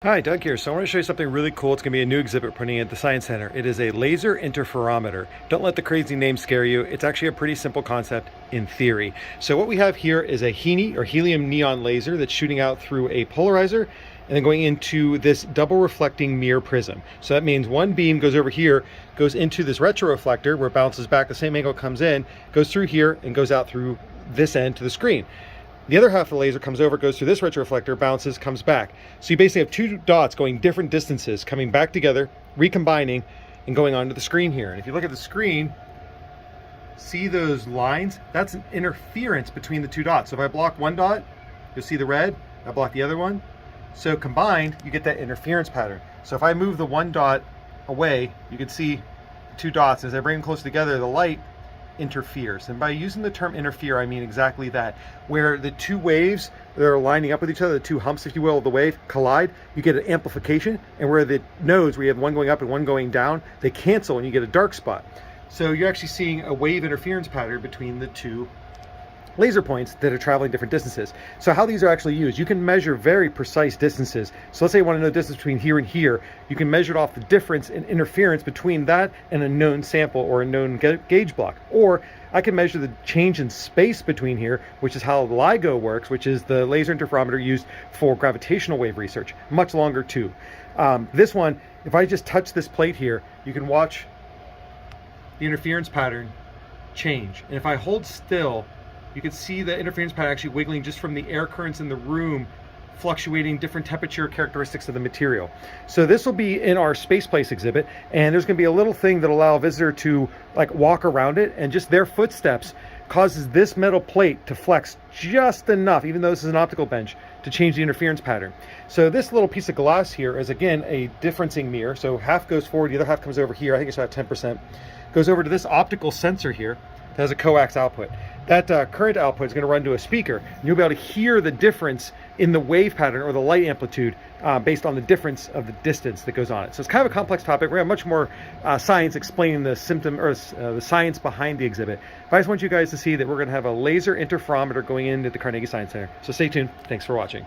Hi, Doug here. So I want to show you something really cool. It's going to be a new exhibit printing at the Science Center. It is a laser interferometer. Don't let the crazy name scare you. It's actually a pretty simple concept in theory. So what we have here is a HENI or helium neon laser that's shooting out through a polarizer and then going into this double reflecting mirror prism. So that means one beam goes over here, goes into this retroreflector where it bounces back, the same angle comes in, goes through here and goes out through this end to the screen. The other half of the laser comes over, goes through this retroreflector, bounces, comes back. So you basically have two dots going different distances, coming back together, recombining, and going onto the screen here. And if you look at the screen, see those lines? That's an interference between the two dots. So if I block one dot, you'll see the red. I block the other one. So combined, you get that interference pattern. So if I move the one dot away, you can see the two dots. As I bring them closer together, the light interferes. And by using the term interfere, I mean exactly that. Where the two waves that are lining up with each other, the two humps, if you will, of the wave collide, you get an amplification. And where the nodes, where you have one going up and one going down, they cancel and you get a dark spot. So you're actually seeing a wave interference pattern between the two laser points that are traveling different distances. So how these are actually used, you can measure very precise distances. So let's say you want to know the distance between here and here. You can measure it off the difference in interference between that and a known sample or a known gauge block. Or I can measure the change in space between here, which is how Ligo works, which is the laser interferometer used for gravitational wave research. Much longer too. This one, if I just touch this plate here, you can watch the interference pattern change. And if I hold still, you can see the interference pattern actually wiggling just from the air currents in the room, fluctuating different temperature characteristics of the material. So this will be in our Space Place exhibit, and there's going to be a little thing that will allow a visitor to walk around it, and just their footsteps causes this metal plate to flex just enough, even though this is an optical bench, to change the interference pattern. So this little piece of glass here is again a differencing mirror. So half goes forward, the other half comes over here. I think it's about 10%. Goes over to this optical sensor here that has a coax output. That current output is going to run to a speaker, and you'll be able to hear the difference in the wave pattern or the light amplitude based on the difference of the distance that goes on it. So it's kind of a complex topic. We're going to have much more science explaining the the science behind the exhibit. But I just want you guys to see that we're going to have a laser interferometer going into the Carnegie Science Center. So stay tuned. Thanks for watching.